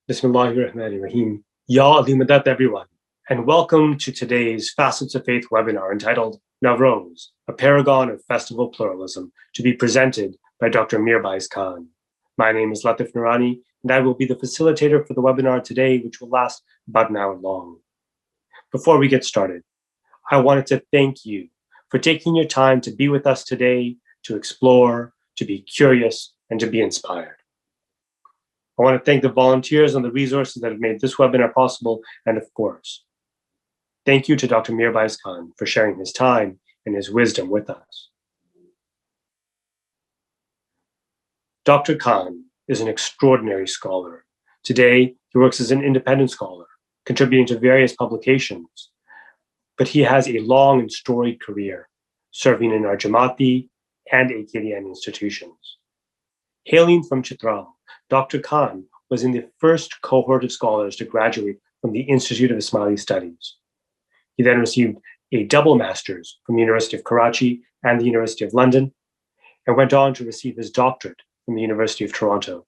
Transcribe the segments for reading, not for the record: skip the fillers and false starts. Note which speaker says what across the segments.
Speaker 1: Bismillahirrahmanirrahim. Ya Alimadat, everyone, and welcome to today's Facets of Faith webinar entitled Navroz, a Paragon of Festival Pluralism, to be presented by Dr. Mir Baiz Khan. My name is Latif Noorani, and I will be the facilitator for the webinar today, which will last about an hour long. Before we get started, I wanted to thank you for taking your time to be with us today, to explore, to be curious, and to be inspired. I want to thank the volunteers and the resources that have made this webinar possible, and of course, thank you to Dr. Mir Baiz Khan for sharing his time and his wisdom with us. Dr. Khan is an extraordinary scholar. Today, he works as an independent scholar, contributing to various publications, but he has a long and storied career, serving in our Jamaati and AKDN institutions. Hailing from Chitral, Dr. Khan was in the first cohort of scholars to graduate from the Institute of Ismaili Studies. He then received a double master's from the University of Karachi and the University of London, and went on to receive his doctorate from the University of Toronto.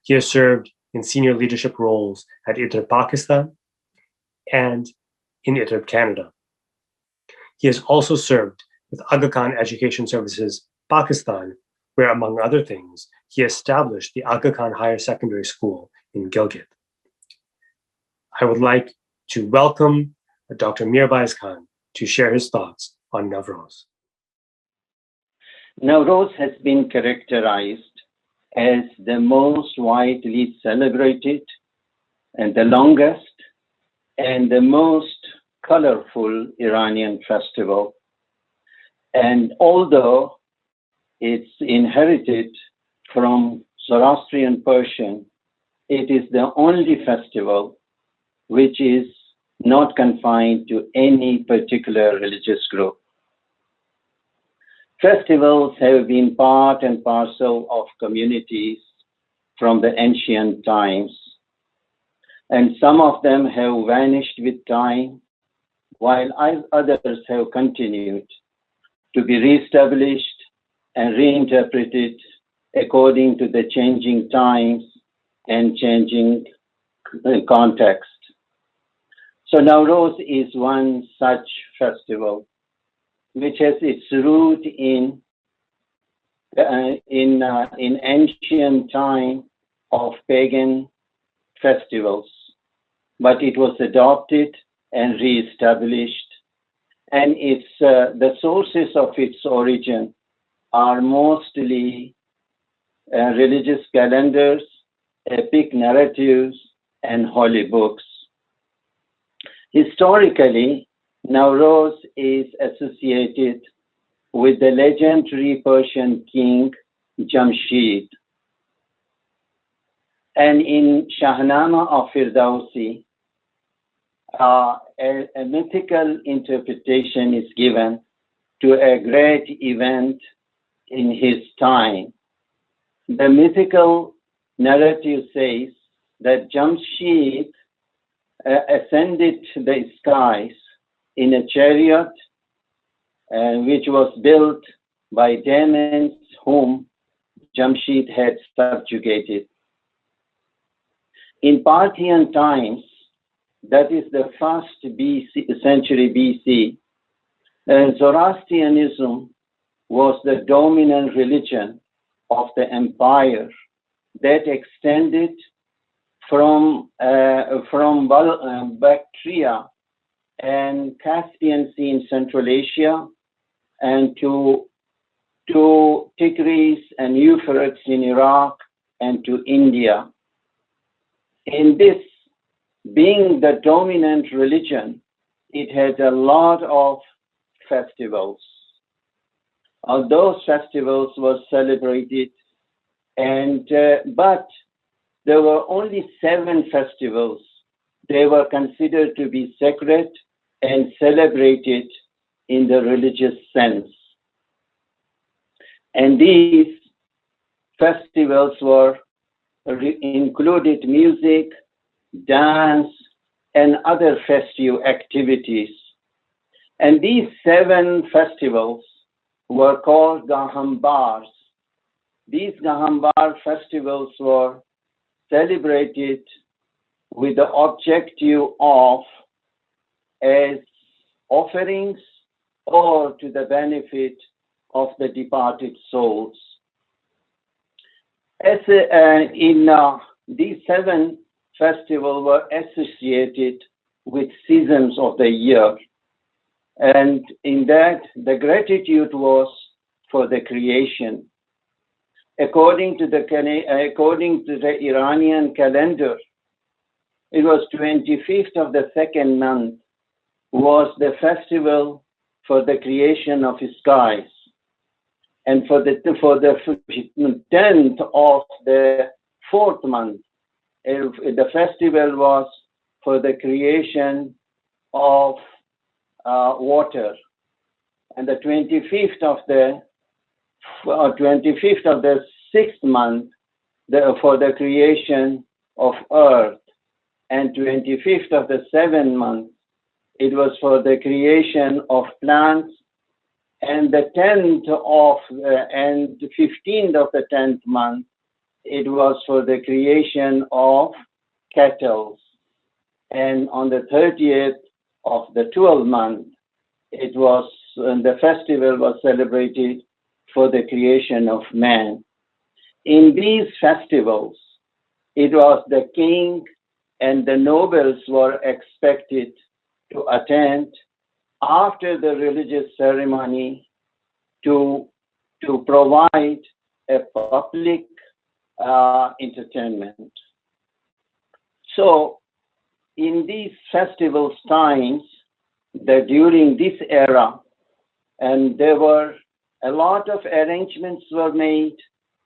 Speaker 1: He has served in senior leadership roles at ITR Pakistan and in ITR Canada. He has also served with Aga Khan Education Services Pakistan, where, among other things, he established the Aga Khan Higher Secondary School in Gilgit. I would like to welcome Dr. Mir Baiz Khan to share his thoughts on Navroz.
Speaker 2: Navroz has been characterized as the most widely celebrated and the longest and the most colorful Iranian festival. And although it's inherited from Zoroastrian Persian, it is the only festival which is not confined to any particular religious group. Festivals have been part and parcel of communities from the ancient times, and some of them have vanished with time, while others have continued to be reestablished and reinterpreted according to the changing times and changing context. So Navroz is one such festival which has its root in ancient time of pagan festivals, but it was adopted and reestablished, and the sources of its origin are mostly religious calendars, epic narratives, and holy books. Historically, Navroz is associated with the legendary Persian king Jamshid. And in Shahnama of Firdausi, a mythical interpretation is given to a great event in his time. The mythical narrative says that Jamshid ascended the skies in a chariot which was built by demons whom Jamshid had subjugated. In Parthian times, that is the first century BC, Zoroastrianism was the dominant religion of the empire that extended from Bactria and Caspian Sea in Central Asia and to Tigris and Euphrates in Iraq and to India. In this, being the dominant religion, it had a lot of festivals. Those festivals were celebrated, but there were only 7 festivals. They were considered to be sacred and celebrated in the religious sense. And these festivals included music, dance, and other festive activities. And these 7 festivals were called Gahambars. These Gahambar festivals were celebrated with the objective of as offerings or to the benefit of the departed souls. These 7 festivals were associated with seasons of the year. And in that, the gratitude was for the creation. According to the Iranian calendar, it was 25th of the 2nd month was the festival for the creation of skies. And for the 10th of the 4th month, the festival was for the creation of water. And the 25th of the 6th month for the creation of earth. And 25th of the 7th month, it was for the creation of plants. And the 10th of and 15th of the 10th month, it was for the creation of cattle. And on the 30th of the 12th month, the festival was celebrated for the creation of man. In these festivals, it was the king and the nobles were expected to attend after the religious ceremony to provide a public entertainment. So in these festivals times, during this era, and there were a lot of arrangements were made,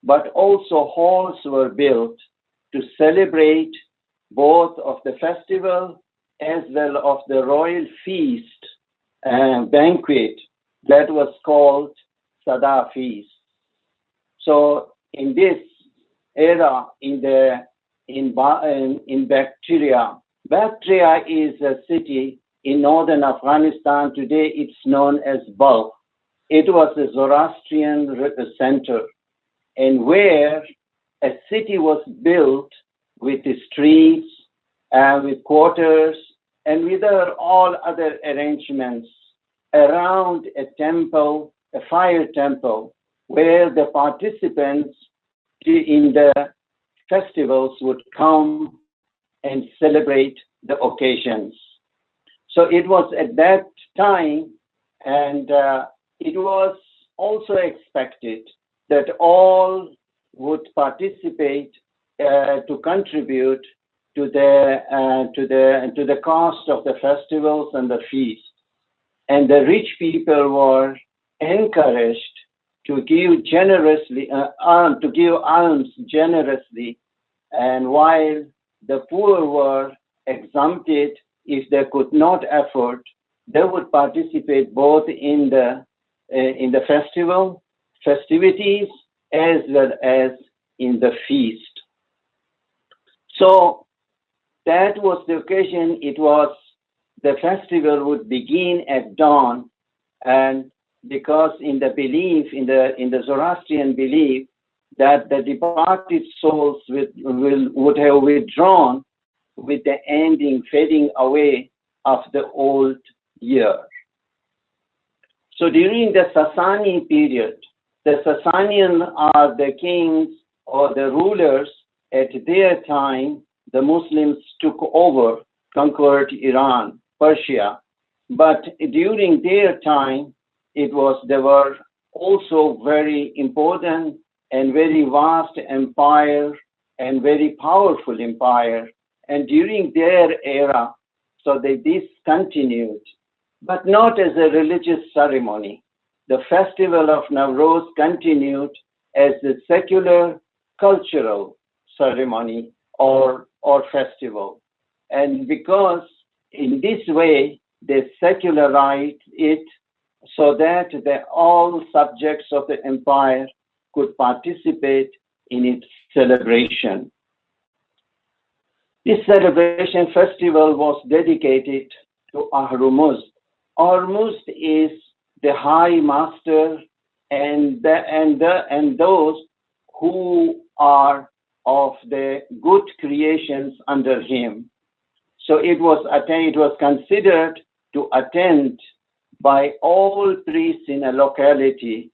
Speaker 2: but also halls were built to celebrate both of the festival as well of the royal feast banquet that was called Sada Feast. So in this era, in Bactria is a city in northern Afghanistan. Today it's known as Balkh. It was a Zoroastrian center, and where a city was built with the streets and with quarters and with all other arrangements around a temple, a fire temple, where the participants in the festivals would come and celebrate the occasions. So it was at that time, and it was also expected that all would participate to contribute to the cost of the festivals and the feasts. And the rich people were encouraged to give generously, to give alms generously, and while the poor were exempted if they could not afford, they would participate both in the festivities as well as in the feast. So that was the occasion. It was the festival would begin at dawn, and because in the belief, in the Zoroastrian belief, that the departed souls would have withdrawn with the fading away of the old year. So during the Sasani period, the Sasanian are the kings or the rulers. At their time, the Muslims took over, conquered Iran, Persia. But during their time, they were also very important and very vast empire and very powerful empire. And during their era, so this continued, but not as a religious ceremony. The festival of Navroz continued as a secular cultural ceremony or festival. And because in this way, they secularized it so that all subjects of the empire could participate in its celebration. This celebration festival was dedicated to Hormuzd. Hormuzd is the high master and those who are of the good creations under him. So it was considered to attend by all priests in a locality,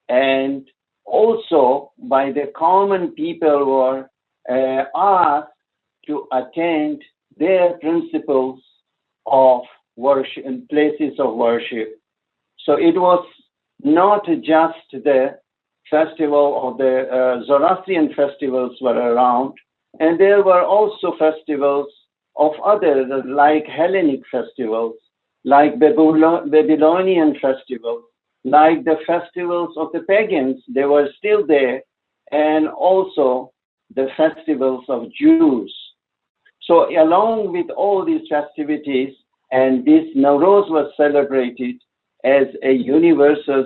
Speaker 2: and also by the common people were asked to attend their principles of worship and places of worship. So it was not just the festival of the Zoroastrian festivals were around, and there were also festivals of others like Hellenic festivals, like Babylonian festivals, like the festivals of the pagans, they were still there, and also the festivals of Jews. So along with all these festivities, and this Navroz was celebrated as a universal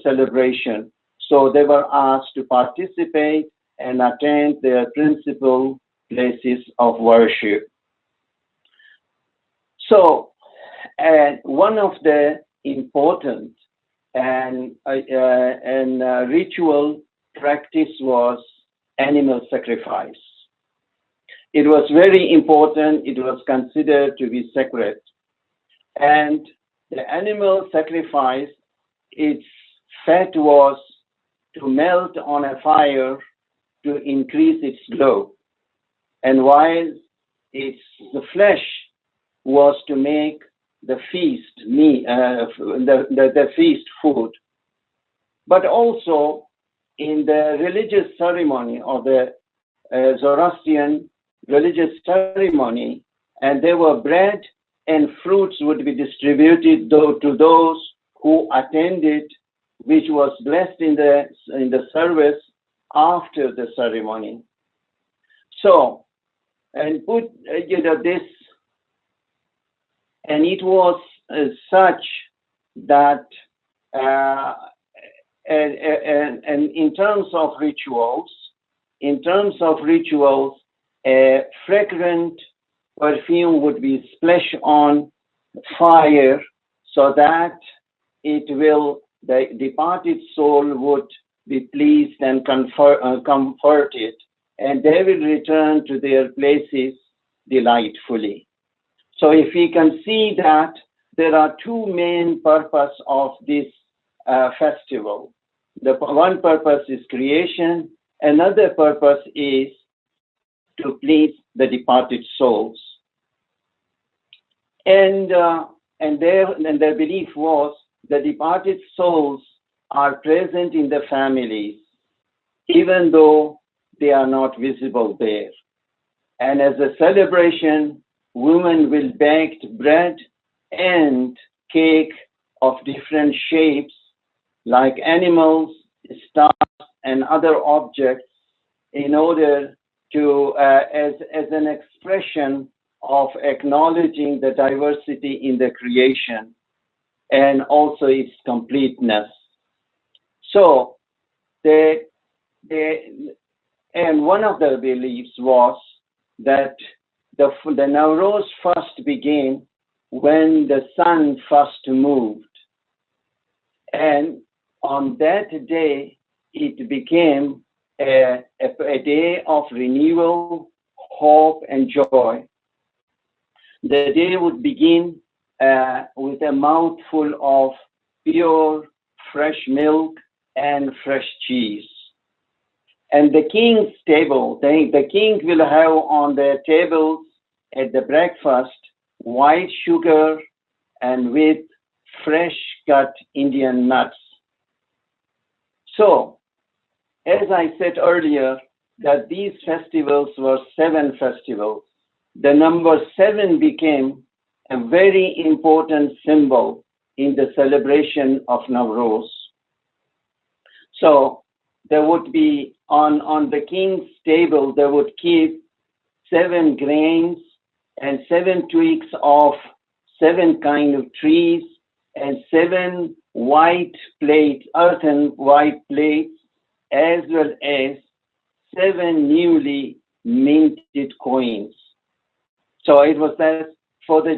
Speaker 2: celebration. So they were asked to participate and attend their principal places of worship. So, one of the important and ritual practice was animal sacrifice. It was very important. It was considered to be sacred. And the animal sacrifice, its fat was to melt on a fire to increase its glow. And while the flesh was to make the feast the feast food. But also in the religious ceremony of the Zoroastrian religious ceremony, and there were bread and fruits would be distributed to those who attended, which was blessed in the service after the ceremony. So, and put this, and it was such that, and in terms of rituals, a fragrant perfume would be splashed on fire so that the departed soul would be pleased and comforted, and they will return to their places delightfully. So if we can see that there are two main purposes of this festival. The one purpose is creation, another purpose is to please the departed souls. And their belief was the departed souls are present in the families, even though they are not visible there. And as a celebration, women will bake bread and cake of different shapes, like animals, stars, and other objects, in order to, as an expression of acknowledging the diversity in the creation and also its completeness. So, and one of their beliefs was that the Navroz first began when the sun first moved. And on that day, it became a day of renewal, hope, and joy. The day would begin with a mouthful of pure, fresh milk and fresh cheese. And the king's table, the king will have on their tables at the breakfast white sugar and with fresh cut Indian nuts. So, as I said earlier, that these festivals were 7 festivals. The number 7 became a very important symbol in the celebration of Navroz. So there would be on the king's table, they would keep 7 grains and 7 twigs of 7 kind of trees and 7 white plates, earthen white plates, as well as 7 newly minted coins. So it was that for the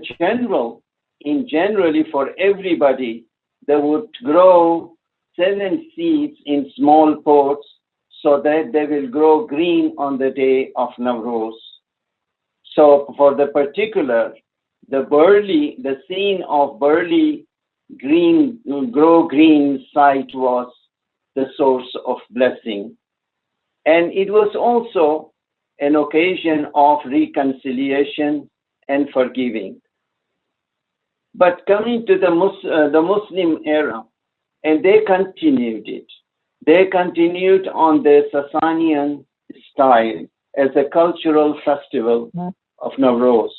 Speaker 2: generally for everybody, they would grow 7 seeds in small pots so that they will grow green on the day of Navroz. So for the particular, the scene of barley grow green sight was the source of blessing. And it was also an occasion of reconciliation and forgiving. But coming to the Muslim era, and they continued it. They continued on the Sasanian style as a cultural festival of Navroz,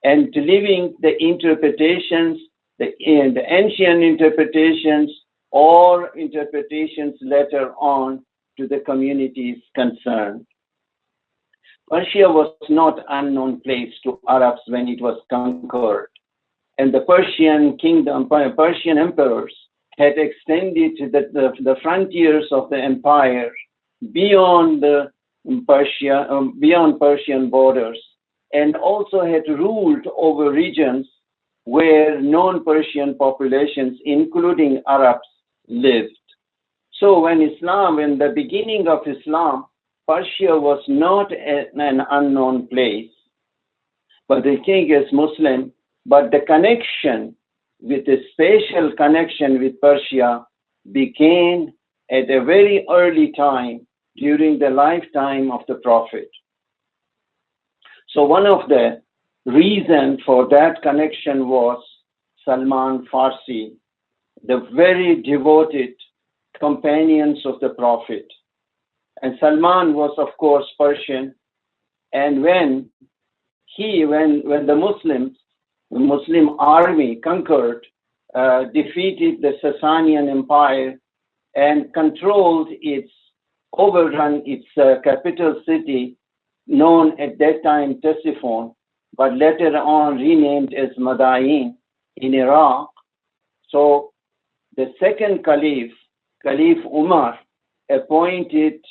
Speaker 2: and leaving the interpretations, the ancient interpretations or interpretations later on to the communities concerned. Persia was not unknown place to Arabs when it was conquered, and the Persian kingdom, Persian emperors had extended the frontiers of the empire beyond beyond Persian borders, and also had ruled over regions where non-Persian populations, including Arabs, lived. So when the beginning of Islam, Persia was not an unknown place. But the king is Muslim, but the connection with a spatial connection with Persia began at a very early time during the lifetime of the Prophet. So one of the reasons for that connection was Salman Farsi, the very devoted companions of the Prophet. And Salman was, of course, Persian. And when the Muslim army conquered, defeated the Sasanian Empire and overrun its capital city, known at that time Ctesiphon, but later on renamed as Madain in Iraq. So the second Caliph Umar, appointed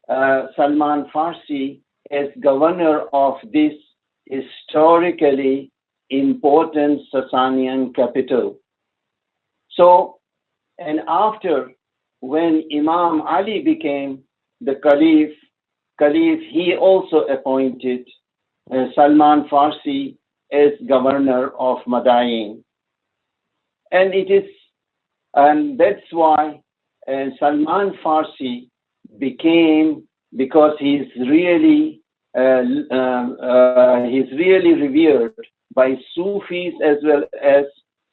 Speaker 2: Salman Farsi as governor of this historically important Sasanian capital. So, and after, when Imam Ali became the Caliph, he also appointed Salman Farsi as governor of Madain. And that's why Salman Farsi became, because he's really revered by Sufis as well as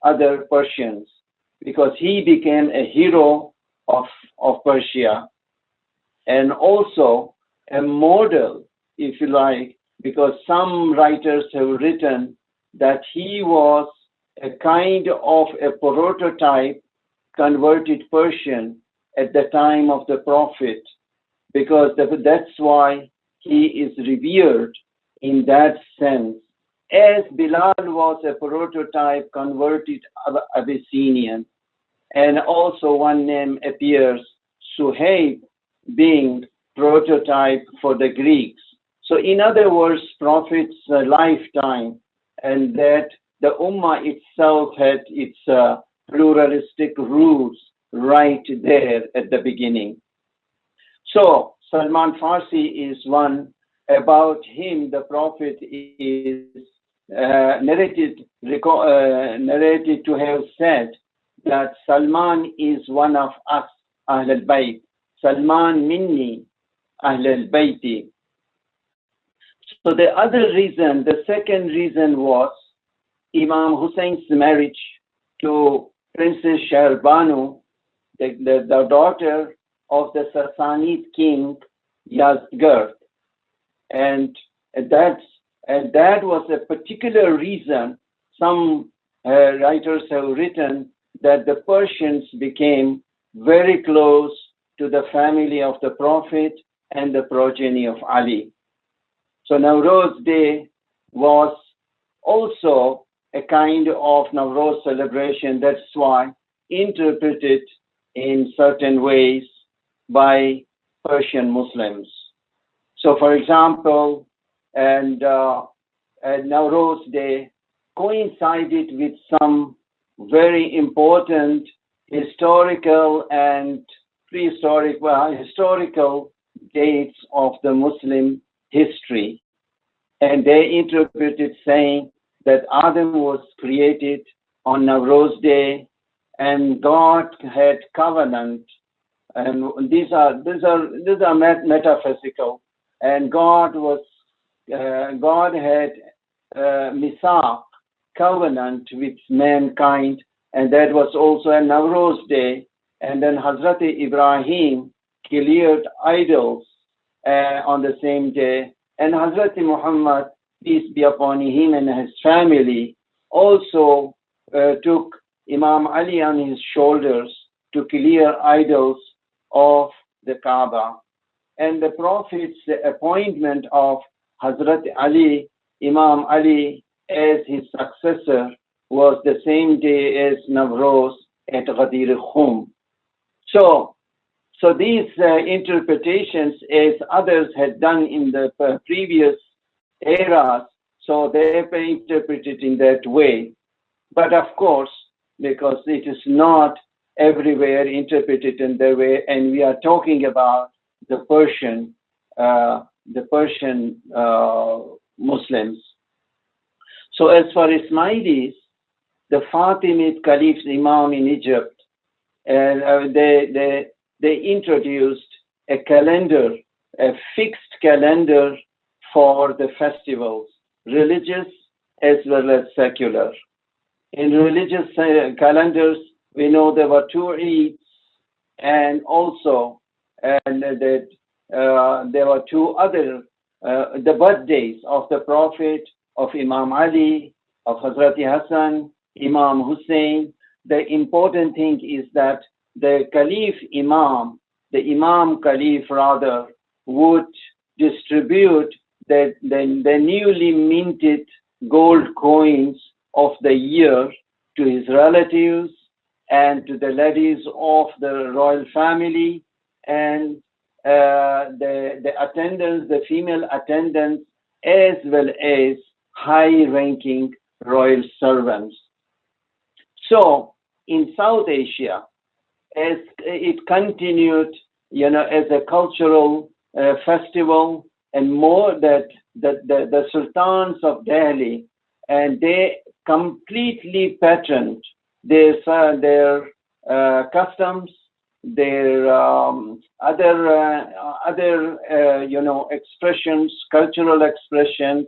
Speaker 2: other Persians, because he became a hero of Persia, and also a model, if you like, because some writers have written that he was a kind of a prototype converted Persian at the time of the Prophet, because that's why he is revered in that sense, as Bilal was a prototype converted Abyssinian. And also one name appears, Suhaib, being prototype for the Greeks. So in other words, Prophet's lifetime, and that the Ummah itself had its pluralistic roots right there at the beginning. So Salman Farsi is one. About him, the Prophet is narrated to have said that Salman is one of us, Ahl al-Bayt. Salman minni, Ahl al-Bayti. So the second reason was Imam Hussein's marriage to Princess Shahrbanu, the daughter of the Sassanid king Yazdgerd. And that was a particular reason. Some writers have written that the Persians became very close to the family of the Prophet and the progeny of Ali. So Navroz Day was also a kind of Navroz celebration. That's why interpreted in certain ways by Persian Muslims. So, for example, and Navroz Day coincided with some very important historical and historical dates of the Muslim history. And they interpreted saying that Adam was created on Navroz Day and God had covenant. And these are metaphysical. And God had Misaq, covenant with mankind, and that was also a Navroz Day. And then Hazrat Ibrahim cleared idols on the same day. And Hazrat Muhammad, peace be upon him and his family, also took Imam Ali on his shoulders to clear idols of the Kaaba. And the Prophet's appointment of Hazrat Ali, Imam Ali, as his successor was the same day as Navroz at Ghadir Khum. So these interpretations, as others had done in the previous eras, so they have been interpreted in that way. But of course, because it is not everywhere interpreted in that way, and we are talking about the Persian Muslims. So as for Ismailis, the Fatimid Caliphs, Imam in Egypt, they introduced a calendar, a fixed calendar for the festivals, religious as well as secular. In religious calendars, we know there were 2 Eids, and also that there were 2 other, the birthdays of the Prophet, of Imam Ali, of Hazrat Hassan, Imam Hussain. The important thing is that the Caliph Imam, the Imam Caliph rather, would distribute the newly minted gold coins of the year to his relatives and to the ladies of the royal family and the attendants, the female attendants, as well as high-ranking royal servants. So in South Asia, as it continued, as a cultural festival, and more that the sultans of Delhi, and they completely patterned their customs, their other expressions, cultural expressions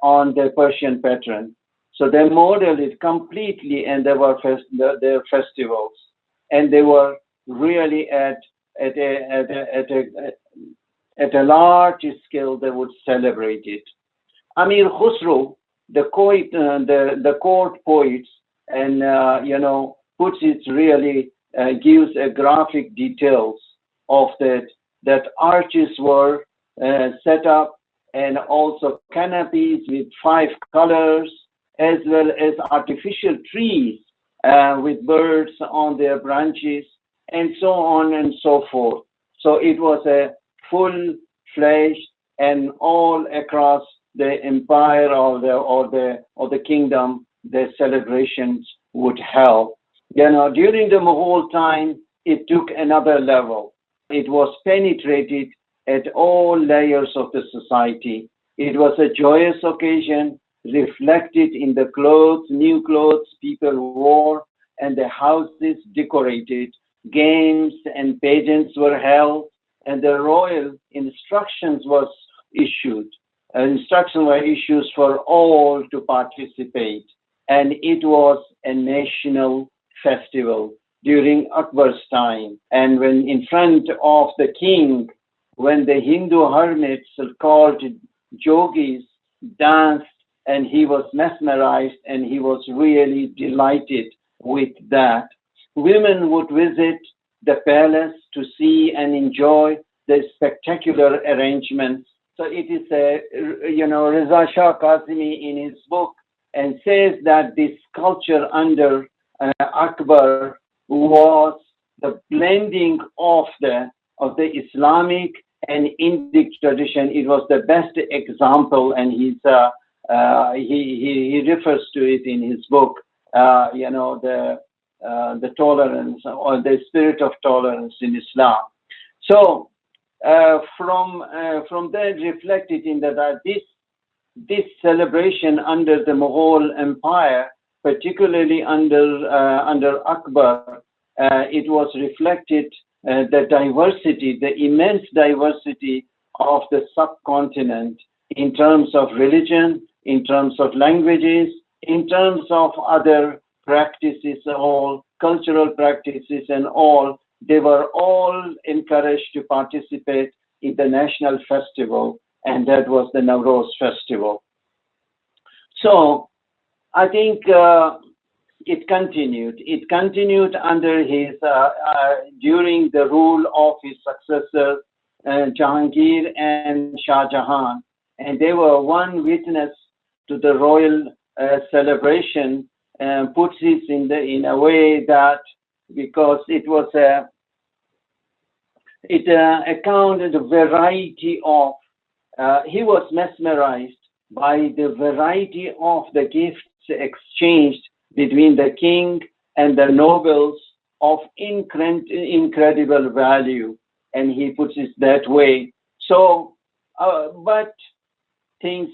Speaker 2: on the Persian pattern. So they modeled it completely, and there were their festivals, and they were really at a large scale. They would celebrate it. Amir Khusro, the court poets, and puts it really gives a graphic details of that arches were set up, and also canopies with 5 colors, as well as artificial trees with birds on their branches, and so on and so forth. So it was a full-fledged and all across the empire or the kingdom, the celebrations would help. During the Mughal time, it took another level. It was penetrated at all layers of the society. It was a joyous occasion, reflected in the new clothes people wore, and the houses decorated. Games and pageants were held, and the royal instructions were issued. Instructions were issued for all to participate, and it was a national festival during Akbar's time. And when in front of the king, when the Hindu hermits called yogis danced, and he was mesmerized, and he was really delighted with that. Women would visit the palace to see and enjoy the spectacular arrangements. So it is Reza Shah Qasimi in his book and says that this culture under Akbar was the blending of the of the Islamic and Indic tradition. It was the best example, and he refers to it in his book, the tolerance or the spirit of tolerance in Islam. So from that reflected in that this celebration under the Mughal Empire, particularly under Akbar, it was reflected the diversity, the immense diversity of the subcontinent in terms of religion, in terms of languages, in terms of other practices, all cultural practices and all. They were all encouraged to participate in the national festival, and that was the Navroz festival. So I think it continued. It continued under his during the rule of his successors, Jahangir and Shah Jahan, and they were one witness to the royal celebration, and puts it in a way that, because it was it accounted a variety of he was mesmerized by the variety of the gifts exchanged between the king and the nobles of incredible value, and he puts it that way. So but things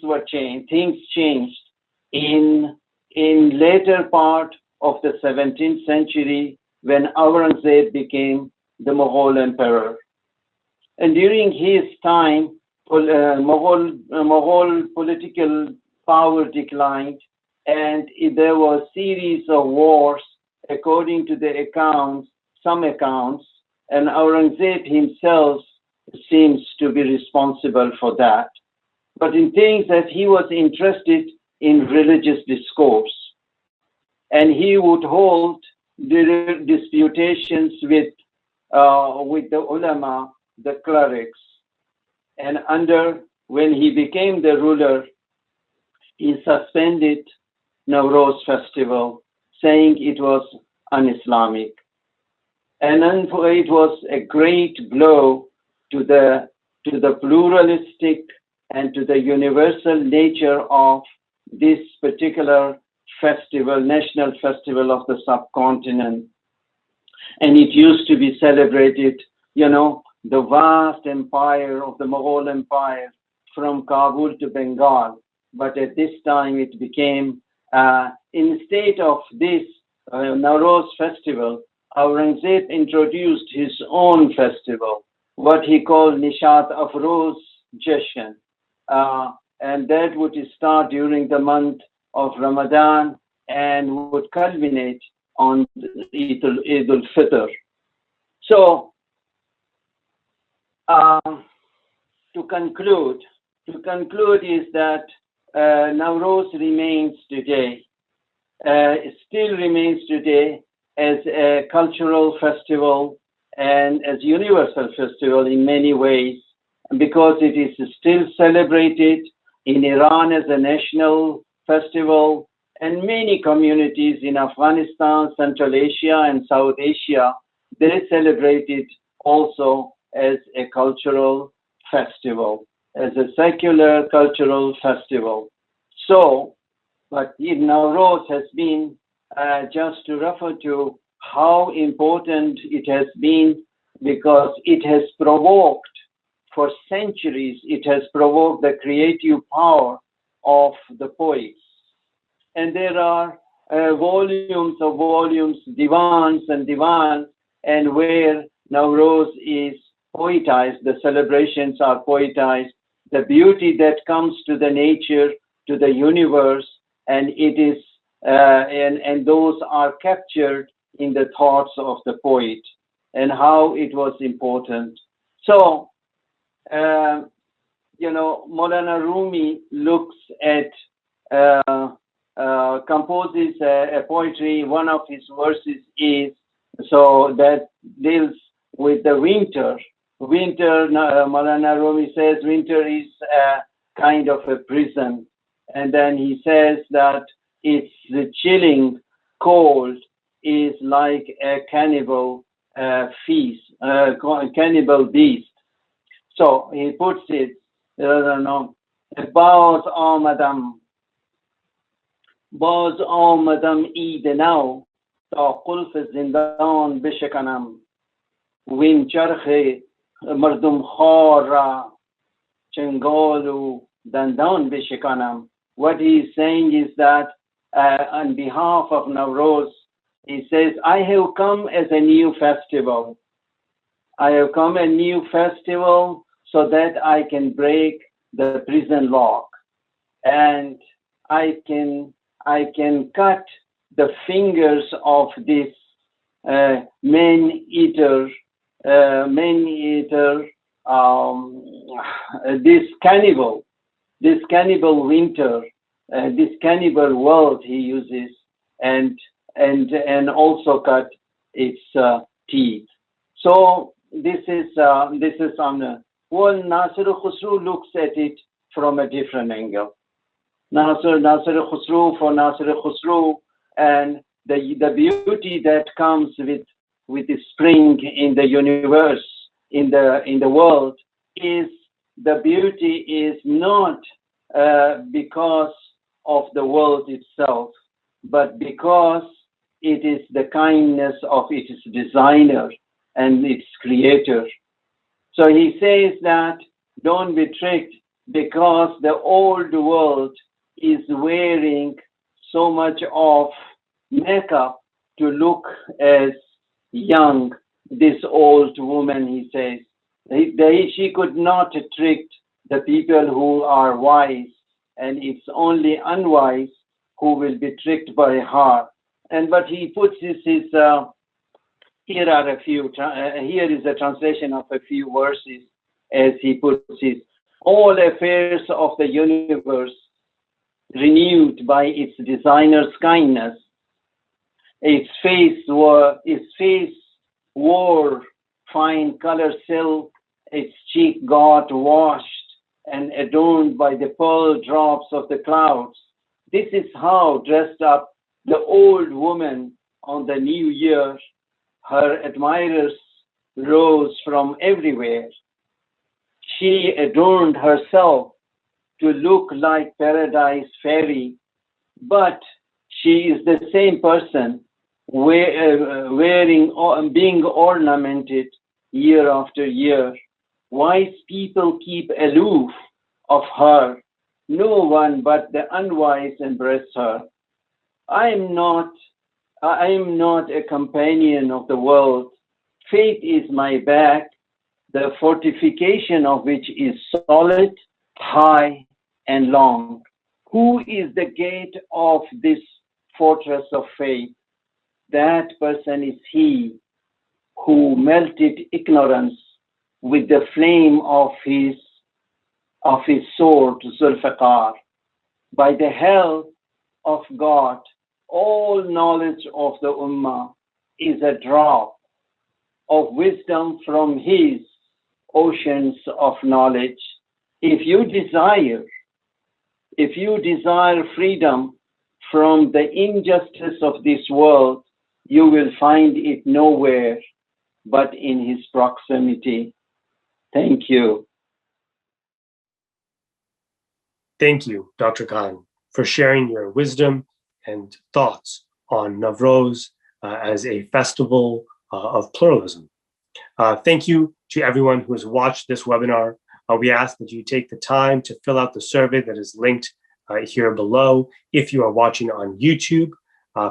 Speaker 2: changed in later part of the 17th century, when Aurangzeb became the Mughal emperor. And during his time, Mughal political power declined, and there was a series of wars, according to the accounts, some accounts, and Aurangzeb himself seems to be responsible for that. But in things that he was interested in religious discourse, and he would hold disputations with the ulama, the clerics, and when he became the ruler, he suspended Navroz festival, saying it was un-Islamic, and then it was a great blow to the pluralistic and to the universal nature of this particular festival, national festival of the subcontinent. And it used to be celebrated, the vast empire of the Mughal Empire from Kabul to Bengal. But at this time it became, instead of this Navroz festival, Aurangzeb introduced his own festival, what he called Nishat Afroz Jashan. And that would start during the month of Ramadan and would culminate on Eid al-Fitr. So, to conclude is that Navroz remains today, still remains today as a cultural festival and as universal festival in many ways, because it is still celebrated in Iran as a national festival, and many communities in Afghanistan, Central Asia, and South Asia, they celebrate it also as a cultural festival, as a secular cultural festival. So, but Navroz has been, just to refer to how important it has been, because it has provoked, for centuries, it has provoked the creative power of the poets. And there are volumes of volumes, divans, and where Navroz is poetized, the celebrations are poetized, the beauty that comes to the nature, to the universe, and it is, and those are captured in the thoughts of the poet, and how it was important. So, Maulana Rumi looks at, composes a poetry. One of his verses is, so that deals with the winter. Maulana Rumi says winter is a kind of a prison. And then he says that it's the chilling cold is like a cannibal feast, cannibal beast. So he puts it, باز آمدم عید نو تا قلف زندان بشکنم وین چرخ مردم خوار را چنگال و دندان بشکنم. What he is saying is that on behalf of Navroz, he says, I have come as a new festival. I have come a new festival so that I can break the prison lock, and I can cut the fingers of this man-eater, this cannibal winter, this cannibal world he uses, and also cut its teeth. So this is on well, Nasir Khusru looks at it from a different angle. Nasir Khusru for Nasir Khusru, and the beauty that comes with the spring in the universe, in the world, is the beauty is not because of the world itself, but because it is the kindness of its designer and its creator. So he says that don't be tricked because the old world is wearing so much of makeup to look as young. This old woman, he says, she could not trick the people who are wise, and it's only unwise who will be tricked by her. But he puts this here is a translation of a few verses as he puts it. All affairs of the universe renewed by its designer's kindness. Its face wore fine color silk, its cheek got washed and adorned by the pearl drops of the clouds. This is how dressed up the old woman on the new year. Her admirers rose from everywhere. She adorned herself to look like paradise fairy, but she is the same person being ornamented year after year. Wise people keep aloof of her. No one but the unwise embrace her. I am not a companion of the world. Fate is my back, the fortification of which is solid, high, and long. Who is the gate of this fortress of fate? That person is he who melted ignorance with the flame of his sword, Zulfiqar. By the help of God, all knowledge of the Ummah is a drop of wisdom from his oceans of knowledge. If you desire freedom from the injustice of this world, you will find it nowhere but in his proximity. Thank you.
Speaker 1: Thank you, Dr. Khan, for sharing your wisdom and thoughts on Navroz as a festival of pluralism. Thank you to everyone who has watched this webinar. We ask that you take the time to fill out the survey that is linked here below. If you are watching on YouTube,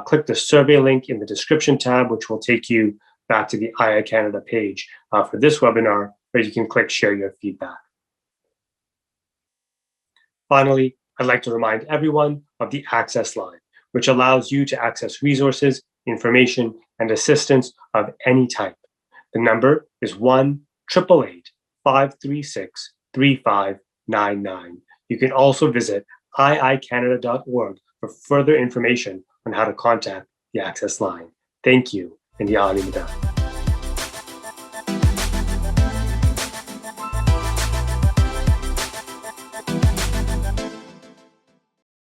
Speaker 1: click the survey link in the description tab, which will take you back to the IA Canada page for this webinar, where you can click share your feedback. Finally, I'd like to remind everyone of the access line, which allows you to access resources, information, and assistance of any type. The number is 1-888-536-3599. You can also visit iicanada.org for further information on how to contact the access line. Thank you, and Ya Ali Madad.